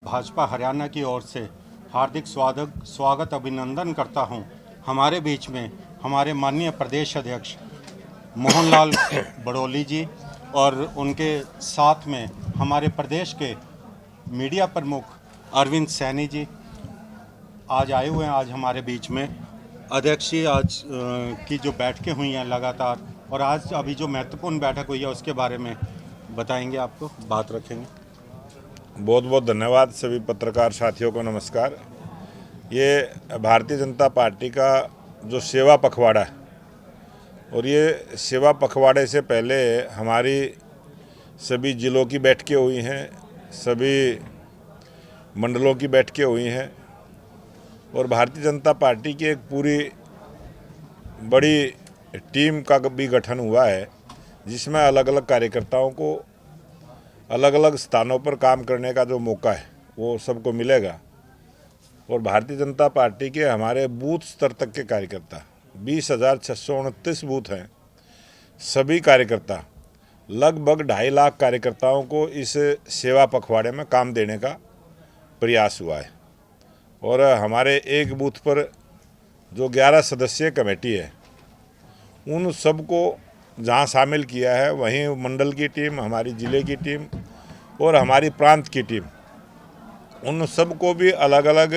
भाजपा हरियाणा की ओर से हार्दिक स्वागत अभिनंदन करता हूं। हमारे बीच में हमारे माननीय प्रदेश अध्यक्ष मोहनलाल बड़ोली जी और उनके साथ में हमारे प्रदेश के मीडिया प्रमुख अरविंद सैनी जी आज आए हुए हैं। आज हमारे बीच में अध्यक्ष जी आज की जो बैठकें हुई हैं लगातार, और आज अभी जो महत्वपूर्ण बैठक हुई है उसके बारे में बताएंगे, आपको बात रखेंगे। बहुत बहुत धन्यवाद। सभी पत्रकार साथियों को नमस्कार। ये भारतीय जनता पार्टी का जो सेवा पखवाड़ा है, और ये सेवा पखवाड़े से पहले हमारी सभी जिलों की बैठकें हुई हैं, सभी मंडलों की बैठकें हुई हैं, और भारतीय जनता पार्टी की एक पूरी बड़ी टीम का भी गठन हुआ है, जिसमें अलग अलग कार्यकर्ताओं को अलग अलग स्थानों पर काम करने का जो मौका है वो सबको मिलेगा। और भारतीय जनता पार्टी के हमारे बूथ स्तर तक के कार्यकर्ता 20,629 बूथ हैं। सभी कार्यकर्ता लगभग 2.5 लाख कार्यकर्ताओं को इस सेवा पखवाड़े में काम देने का प्रयास हुआ है। और हमारे एक बूथ पर जो 11 सदस्यीय कमेटी है, उन सबको जहां शामिल किया है, वहीं मंडल की टीम, हमारी ज़िले की टीम और हमारी प्रांत की टीम, उन सबको भी अलग अलग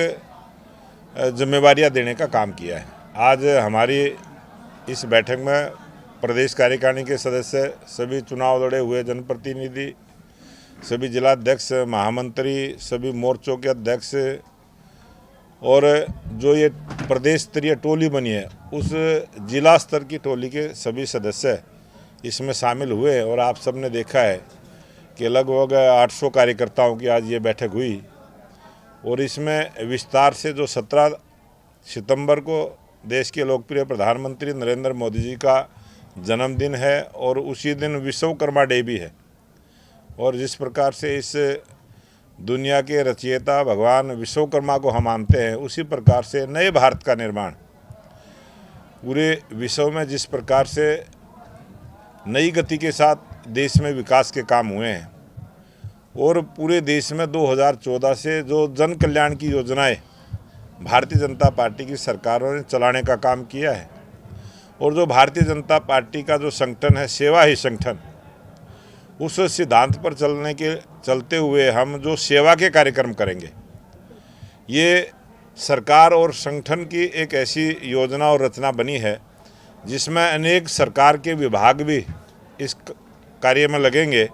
जिम्मेवारियां देने का काम किया है। आज हमारी इस बैठक में प्रदेश कार्यकारिणी के सदस्य, सभी चुनाव लड़े हुए जनप्रतिनिधि, सभी जिलाध्यक्ष, महामंत्री, सभी मोर्चों के अध्यक्ष, और जो ये प्रदेश स्तरीय टोली बनी है उस जिला स्तर की टोली के सभी सदस्य इसमें शामिल हुए। और आप सबने देखा है कि लगभग 800 कार्यकर्ताओं की आज ये बैठक हुई, और इसमें विस्तार से जो 17 सितंबर को देश के लोकप्रिय प्रधानमंत्री नरेंद्र मोदी जी का जन्मदिन है, और उसी दिन विश्वकर्मा डे भी है, और जिस प्रकार से इस दुनिया के रचयिता भगवान विश्वकर्मा को हम मानते हैं, उसी प्रकार से नए भारत का निर्माण पूरे विश्व में जिस प्रकार से नई गति के साथ देश में विकास के काम हुए हैं, और पूरे देश में 2014 से जो जन कल्याण की योजनाएं भारतीय जनता पार्टी की सरकारों ने चलाने का काम किया है, और जो भारतीय जनता पार्टी का जो संगठन है सेवा ही संगठन, उस सिद्धांत पर चलते हुए हम जो सेवा के कार्यक्रम करेंगे, ये सरकार और संगठन की एक ऐसी योजना और रचना बनी है जिसमें अनेक सरकार के विभाग भी इस कार्य में लगेंगे,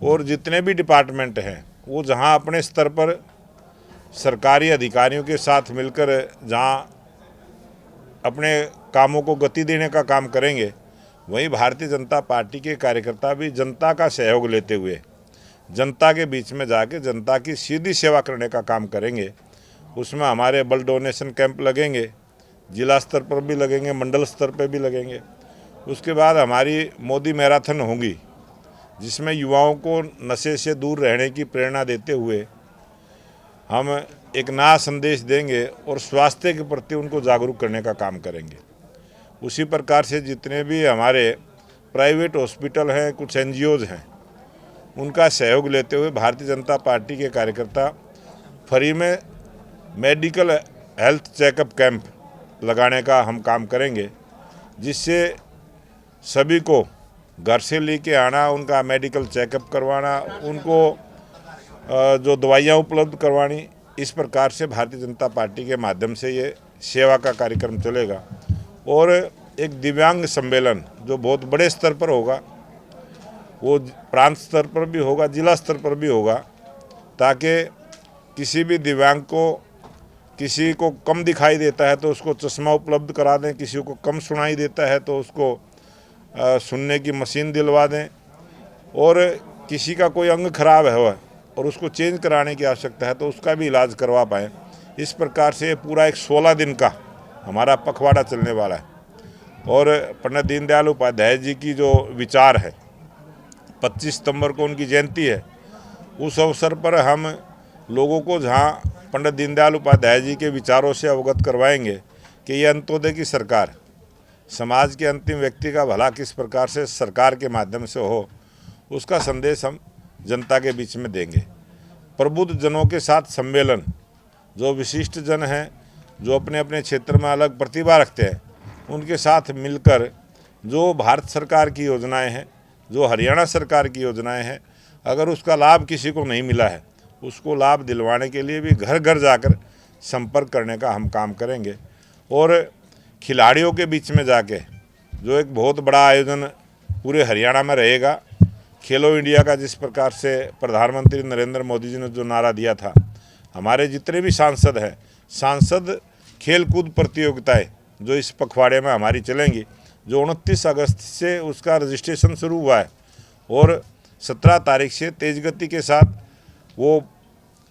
और जितने भी डिपार्टमेंट हैं वो जहां अपने स्तर पर सरकारी अधिकारियों के साथ मिलकर जहां अपने कामों को गति देने का काम करेंगे, वहीं भारतीय जनता पार्टी के कार्यकर्ता भी जनता का सहयोग लेते हुए जनता के बीच में जाके जनता की सीधी सेवा करने का काम करेंगे। उसमें हमारे ब्लड डोनेशन कैंप लगेंगे, जिला स्तर पर भी लगेंगे, मंडल स्तर पर भी लगेंगे। उसके बाद हमारी मोदी मैराथन होगी, जिसमें युवाओं को नशे से दूर रहने की प्रेरणा देते हुए हम एक नया संदेश देंगे और स्वास्थ्य के प्रति उनको जागरूक करने का काम करेंगे। उसी प्रकार से जितने भी हमारे प्राइवेट हॉस्पिटल हैं, कुछ NGOs हैं, उनका सहयोग लेते हुए भारतीय जनता पार्टी के कार्यकर्ता फ्री में मेडिकल हेल्थ चेकअप कैंप लगाने का हम काम करेंगे, जिससे सभी को घर से लेके आना, उनका मेडिकल चेकअप करवाना, उनको जो दवाइयाँ उपलब्ध करवानी, इस प्रकार से भारतीय जनता पार्टी के माध्यम से ये सेवा का कार्यक्रम चलेगा। और एक दिव्यांग सम्मेलन जो बहुत बड़े स्तर पर होगा, वो प्रांत स्तर पर भी होगा, जिला स्तर पर भी होगा, ताकि किसी भी दिव्यांग को, किसी को कम दिखाई देता है तो उसको चश्मा उपलब्ध करा दें, किसी को कम सुनाई देता है तो उसको सुनने की मशीन दिलवा दें, और किसी का कोई अंग खराब है और उसको चेंज कराने की आवश्यकता है तो उसका भी इलाज करवा पाएँ। इस प्रकार से पूरा एक 16 दिन का हमारा पखवाड़ा चलने वाला है। और पंडित दीनदयाल उपाध्याय जी की जो विचार है, 25 सितंबर को उनकी जयंती है, उस अवसर पर हम लोगों को जहां पंडित दीनदयाल उपाध्याय जी के विचारों से अवगत करवाएंगे कि ये अंत्योदय की सरकार, समाज के अंतिम व्यक्ति का भला किस प्रकार से सरकार के माध्यम से हो, उसका संदेश हम जनता के बीच में देंगे। प्रबुद्ध जनों के साथ सम्मेलन, जो विशिष्ट जन हैं, जो अपने अपने क्षेत्र में अलग प्रतिभा रखते हैं, उनके साथ मिलकर जो भारत सरकार की योजनाएं हैं, जो हरियाणा सरकार की योजनाएं हैं, अगर उसका लाभ किसी को नहीं मिला है, उसको लाभ दिलवाने के लिए भी घर घर जाकर संपर्क करने का हम काम करेंगे। और खिलाड़ियों के बीच में जाके जो एक बहुत बड़ा आयोजन पूरे हरियाणा में रहेगा, खेलो इंडिया का जिस प्रकार से प्रधानमंत्री नरेंद्र मोदी जी ने जो नारा दिया था, हमारे जितने भी सांसद हैं, सांसद खेलकूद प्रतियोगिताएं जो इस पखवाड़े में हमारी चलेंगी, जो 29 अगस्त से उसका रजिस्ट्रेशन शुरू हुआ है और 17 तारीख से तेज गति के साथ वो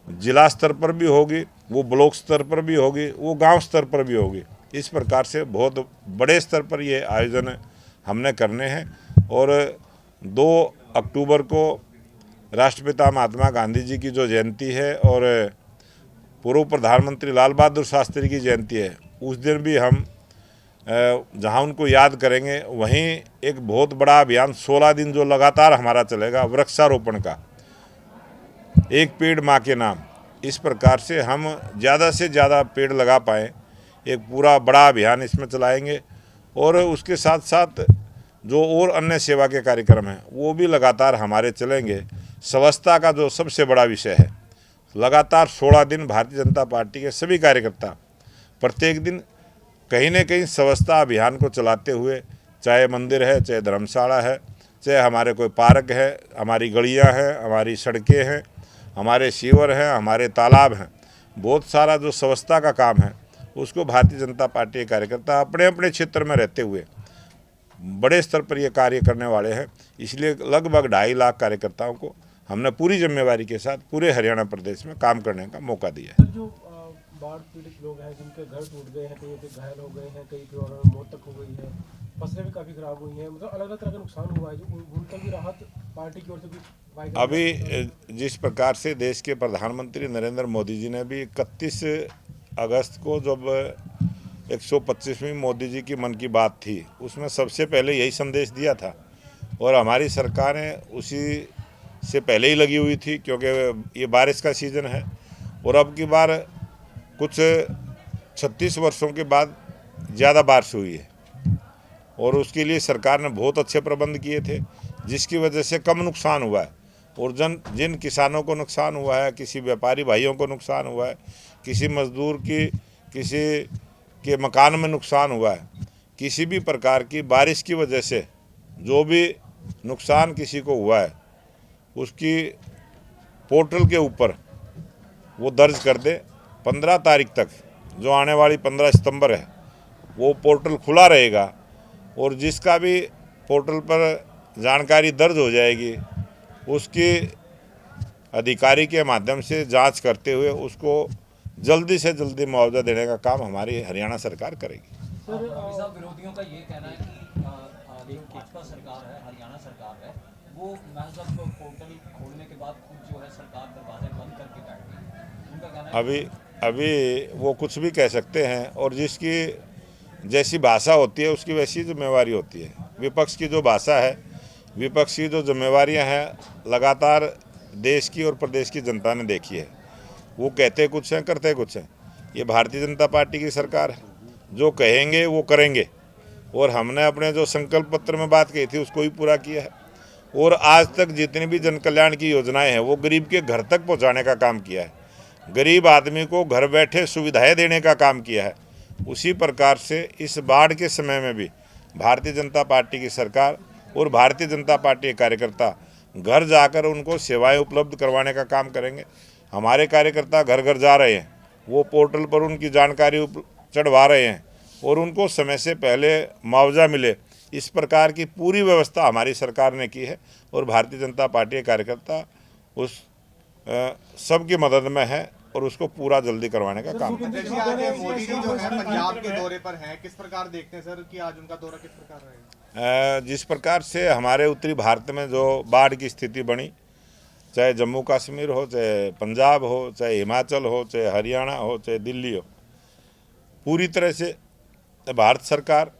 जिला स्तर पर भी होगी, वो ब्लॉक स्तर पर भी होगी, वो गांव स्तर पर भी होगी। इस प्रकार से बहुत बड़े स्तर पर ये आयोजन हमने करने हैं। और 2 अक्टूबर को राष्ट्रपिता महात्मा गांधी जी की जो जयंती है और पूर्व प्रधानमंत्री लाल बहादुर शास्त्री की जयंती है, उस दिन भी हम जहां उनको याद करेंगे, वहीं एक बहुत बड़ा अभियान 16 दिन जो लगातार हमारा चलेगा, वृक्षारोपण का, एक पेड़ माँ के नाम। इस प्रकार से हम ज़्यादा से ज़्यादा पेड़ लगा पाएँ, एक पूरा बड़ा अभियान इसमें चलाएंगे। और उसके साथ साथ जो और अन्य सेवा के कार्यक्रम हैं वो भी लगातार हमारे चलेंगे। स्वच्छता का जो सबसे बड़ा विषय है, लगातार 16 दिन भारतीय जनता पार्टी के सभी कार्यकर्ता प्रत्येक दिन कहीं न कहीं स्वच्छता अभियान को चलाते हुए, चाहे मंदिर है, चाहे धर्मशाला है, चाहे हमारे कोई पार्क है, हमारी गलियां हैं, हमारी सड़कें हैं, हमारे सीवर हैं, हमारे तालाब हैं, बहुत सारा जो स्वच्छता का काम है उसको भारतीय जनता पार्टी के कार्यकर्ता अपने अपने क्षेत्र में रहते हुए बड़े स्तर पर ये कार्य करने वाले हैं। इसलिए लगभग 2.5 लाख कार्यकर्ताओं को हमने पूरी जिम्मेवारी के साथ पूरे हरियाणा प्रदेश में काम करने का मौका दिया है। जो बाढ़ पीड़ित लोग हैं, जिनके घर टूट गए हैं, कई पे घायल हो गए हैं, कई पे मौत तक हो गई है, फसलें भी काफ़ी खराब हुई हैं, मतलब अलग अलग तरह का नुकसान हुआ है, जो उनका भी राहत पार्टी की ओर से भी अभी जिस प्रकार से देश के प्रधानमंत्री नरेंद्र मोदी जी ने भी 31 अगस्त को जब 125वीं मोदी जी की मन की बात थी, उसमें सबसे पहले यही संदेश दिया था और हमारी सरकारें उसी से पहले ही लगी हुई थी, क्योंकि ये बारिश का सीज़न है और अब की बार कुछ 36 वर्षों के बाद ज़्यादा बारिश हुई है और उसके लिए सरकार ने बहुत अच्छे प्रबंध किए थे, जिसकी वजह से कम नुकसान हुआ है। और जिन किसानों को नुकसान हुआ है, किसी व्यापारी भाइयों को नुकसान हुआ है, किसी मजदूर की किसी के मकान में नुकसान हुआ है, किसी भी प्रकार की बारिश की वजह से जो भी नुकसान किसी को हुआ है, उसकी पोर्टल के ऊपर वो दर्ज कर दे। 15 तारीख तक, जो आने वाली 15 सितंबर है, वो पोर्टल खुला रहेगा और जिसका भी पोर्टल पर जानकारी दर्ज हो जाएगी, उसकी अधिकारी के माध्यम से जांच करते हुए उसको जल्दी से जल्दी मुआवजा देने का काम हमारी हरियाणा सरकार करेगी। सर, विरोधियों का ये कहना है कि जो भाजपा सरकार है, हरियाणा सरकार है, वो महज पोर्टल खोलने के बाद खुद जो है सरकार दरवाजे बंद करके बैठ गई है। उनका कहना है अभी वो कुछ भी कह सकते हैं और जिसकी जैसी भाषा होती है उसकी वैसी जिम्मेवारी होती है। विपक्ष की जो भाषा है, विपक्ष की जो जिम्मेवारियां हैं, लगातार देश की और प्रदेश की जनता ने देखी है। वो कहते कुछ हैं, करते कुछ हैं। ये भारतीय जनता पार्टी की सरकार है, जो कहेंगे वो करेंगे और हमने अपने जो संकल्प पत्र में बात कही थी उसको ही पूरा किया है। और आज तक जितनी भी जन कल्याण की योजनाएं हैं वो गरीब के घर तक पहुंचाने का काम किया है, गरीब आदमी को घर बैठे सुविधाएं देने का काम किया है। उसी प्रकार से इस बाढ़ के समय में भी भारतीय जनता पार्टी की सरकार और भारतीय जनता पार्टी के कार्यकर्ता घर जाकर उनको सेवाएं उपलब्ध करवाने का काम करेंगे। हमारे कार्यकर्ता घर घर जा रहे हैं, वो पोर्टल पर उनकी जानकारी चढ़वा रहे हैं और उनको समय से पहले मुआवजा मिले, इस प्रकार की पूरी व्यवस्था हमारी सरकार ने की है और भारतीय जनता पार्टी के कार्यकर्ता उस सबकी मदद में है और उसको पूरा जल्दी करवाने का काम है। मोदी जी जो है पंजाब के दौरे पर हैं, किस प्रकार देखते हैं सर कि आज उनका दौरा किस प्रकार रहेगा? जिस प्रकार से हमारे उत्तरी भारत में जो बाढ़ की स्थिति बनी, चाहे जम्मू कश्मीर हो, चाहे पंजाब हो, चाहे हिमाचल हो, चाहे हरियाणा हो, चाहे दिल्ली हो, पूरी तरह से भारत सरकार,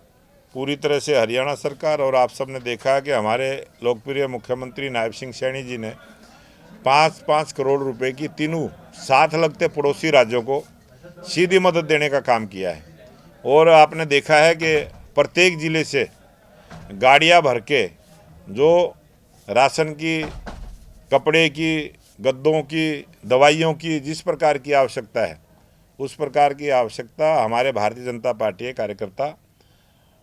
पूरी तरह से हरियाणा सरकार और आप सब ने देखा कि हमारे लोकप्रिय मुख्यमंत्री नायब सिंह सैनी जी ने 5-5 करोड़ रुपए की तीनों साथ लगते पड़ोसी राज्यों को सीधी मदद देने का काम किया है। और आपने देखा है कि प्रत्येक ज़िले से गाड़ियां भर के जो राशन की, कपड़े की, गद्दों की, दवाइयों की जिस प्रकार की आवश्यकता है उस प्रकार की आवश्यकता हमारे भारतीय जनता पार्टी के कार्यकर्ता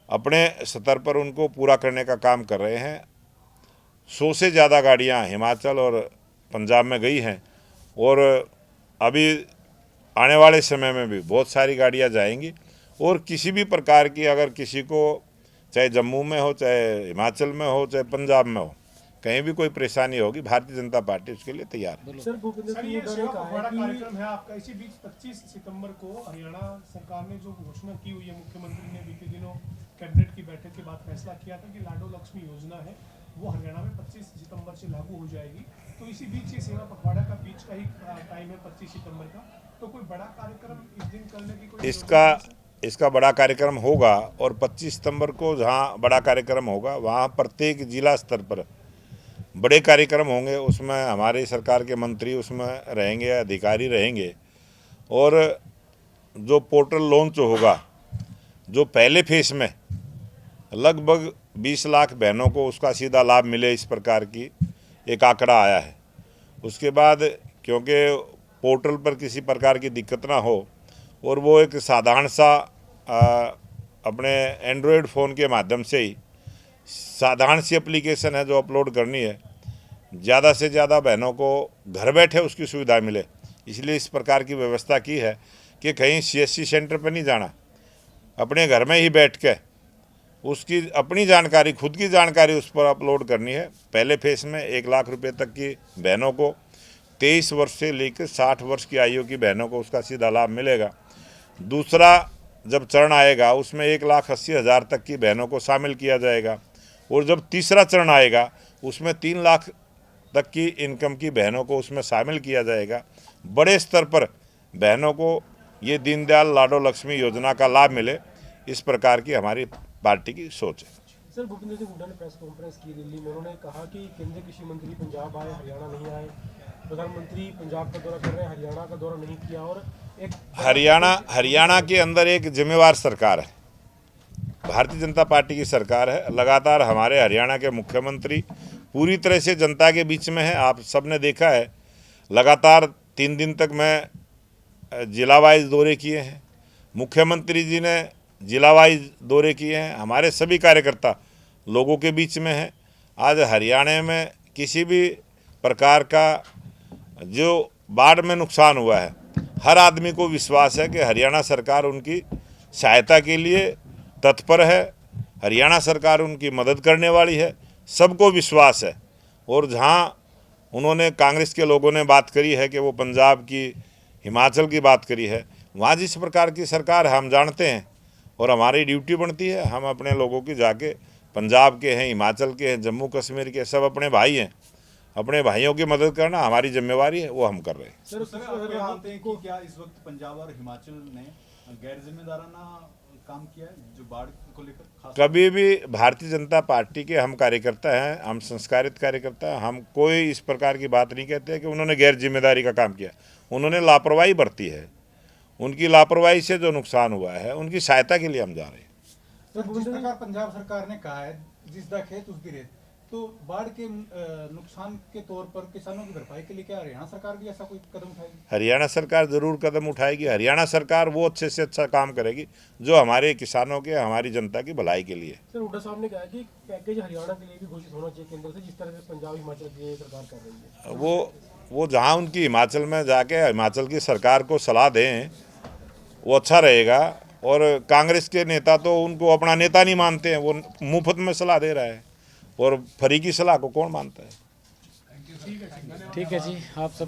अपने स्तर पर उनको पूरा करने का काम कर रहे हैं। 100 से ज़्यादा गाड़ियां हिमाचल और पंजाब में गई हैं और अभी आने वाले समय में भी बहुत सारी गाड़ियां जाएंगी। और किसी भी प्रकार की अगर किसी को चाहे जम्मू में हो, चाहे हिमाचल में हो, चाहे पंजाब में हो, कहीं भी कोई परेशानी होगी भारतीय जनता पार्टी उसके लिए तैयार है। सर भूपेंद्र सर, सिंह ये हुड्डा ने सेवा कहा पखवाड़ा है कि कार्यक्रम है आपका। इसी बीच 25 सितंबर को हरियाणा सरकार ने जो घोषणा की हुई है, मुख्यमंत्री ने बीते दिनों कैबिनेट की बैठक के बाद फैसला किया था कि लाडो लक्ष्मी योजना है वो हरियाणा में 25 सितंबर से लागू हो जाएगी। तो इसी बीच ये सेवा पखवाड़ा का बीच का ही टाइम है 25 सितंबर का, तो कोई बड़ा कार्यक्रम इस दिन करने की कोई इसका बड़ा कार्यक्रम होगा। और 25 सितंबर को जहां बड़ा कार्यक्रम होगा वहां प्रत्येक जिला स्तर पर बड़े कार्यक्रम होंगे। उसमें हमारी सरकार के मंत्री उसमें रहेंगे, अधिकारी रहेंगे। और जो पोर्टल लॉन्च होगा, जो पहले फेज में लगभग 20 लाख बहनों को उसका सीधा लाभ मिले, इस प्रकार की एक आंकड़ा आया है। उसके बाद क्योंकि पोर्टल पर किसी प्रकार की दिक्कत ना हो और वो एक साधारण सा अपने एंड्रॉयड फ़ोन के माध्यम से ही साधारण सी एप्लीकेशन है जो अपलोड करनी है, ज़्यादा से ज़्यादा बहनों को घर बैठे उसकी सुविधा मिले, इसलिए इस प्रकार की व्यवस्था की है कि कहीं CSC सेंटर पर नहीं जाना, अपने घर में ही बैठ के उसकी अपनी जानकारी, खुद की जानकारी उस पर अपलोड करनी है। पहले फेज में 1 लाख रुपए तक की बहनों को, 23 वर्ष से लेकर 60 वर्ष की आयु की बहनों को उसका सीधा लाभ मिलेगा। दूसरा जब चरण आएगा उसमें 1,80,000 तक की बहनों को शामिल किया जाएगा। और जब तीसरा चरण आएगा उसमें 3 लाख तक की इनकम की बहनों को उसमें शामिल किया जाएगा। बड़े स्तर पर बहनों को ये दीनदयाल लाडो लक्ष्मी योजना का लाभ मिले, इस प्रकार की हमारी पार्टी की सोच है। सर भूपेंद्र सिंह हुड्डा ने प्रेस कॉन्फ्रेंस की दिल्ली में, उन्होंने कहा कि केंद्रीय कृषि मंत्री पंजाब आए, हरियाणा नहीं आए, प्रधानमंत्री पंजाब का दौरा कर रहे हैं, हरियाणा का दौरा नहीं किया। और एक हरियाणा के अंदर एक जिम्मेवार सरकार है, भारतीय जनता पार्टी की सरकार है। लगातार हमारे हरियाणा के मुख्यमंत्री पूरी तरह से जनता के बीच में है। आप सबने देखा है, लगातार 3 दिन तक मैं जिला वाइज दौरे किए हैं, मुख्यमंत्री जी ने जिला वाइज दौरे किए हैं। हमारे सभी कार्यकर्ता लोगों के बीच में हैं। आज हरियाणा में किसी भी प्रकार का जो बाढ़ में नुकसान हुआ है, हर आदमी को विश्वास है कि हरियाणा सरकार उनकी सहायता के लिए तत्पर है, हरियाणा सरकार उनकी मदद करने वाली है, सबको विश्वास है। और जहां उन्होंने कांग्रेस के लोगों ने बात करी है कि वो पंजाब की, हिमाचल की बात करी है, वहाँ जिस प्रकार की सरकार है हम जानते हैं और हमारी ड्यूटी बनती है, हम अपने लोगों की जाके, पंजाब के हैं, हिमाचल के हैं, जम्मू कश्मीर के, सब अपने भाई हैं, अपने भाइयों की मदद करना हमारी जिम्मेवारी है, वो हम कर रहे हैं। सर आप क्या मानते हैं कि क्या इस वक्त पंजाब और हिमाचल ने गैर जिम्मेदाराना काम किया है जो बाढ़ को लेकर? कभी भी भारतीय जनता पार्टी के हम कार्यकर्ता हैं, हम संस्कारित कार्यकर्ता हैं, हम कोई इस प्रकार की बात नहीं कहते कि उन्होंने गैर जिम्मेदारी का काम किया। उन्होंने लापरवाही बरती है, उनकी लापरवाही से जो नुकसान हुआ है उनकी सहायता के लिए हम जा रहे हैं। सर, जिस प्रकार पंजाब सरकार ने कहा है जिस दा खेत उस दी रेत, तो बाढ़ के नुकसान के तौर पर किसानों की भरपाई के लिए क्या हरियाणा सरकार भी ऐसा कोई कदम उठाएगी? हरियाणा सरकार ज़रूर कदम उठाएगी। हरियाणा सरकार वो अच्छे से अच्छा काम करेगी जो हमारे किसानों के, हमारी जनता की भलाई के लिए। सर हुड्डा साहब ने कहा कि पैकेज हरियाणा के लिए भी घोषित होना चाहिए केंद्र से, जिस तरह से पंजाब हिमाचल के लिए सरकार कर रही है। वो जहाँ उनकी हिमाचल में जाके हिमाचल की सरकार को सलाह दें वो अच्छा रहेगा। और कांग्रेस के नेता तो उनको अपना नेता नहीं मानते हैं, वो मुफ्त में सलाह दे रहा है और फ्री की सलाह को कौन मानता है। ठीक है जी, आप सब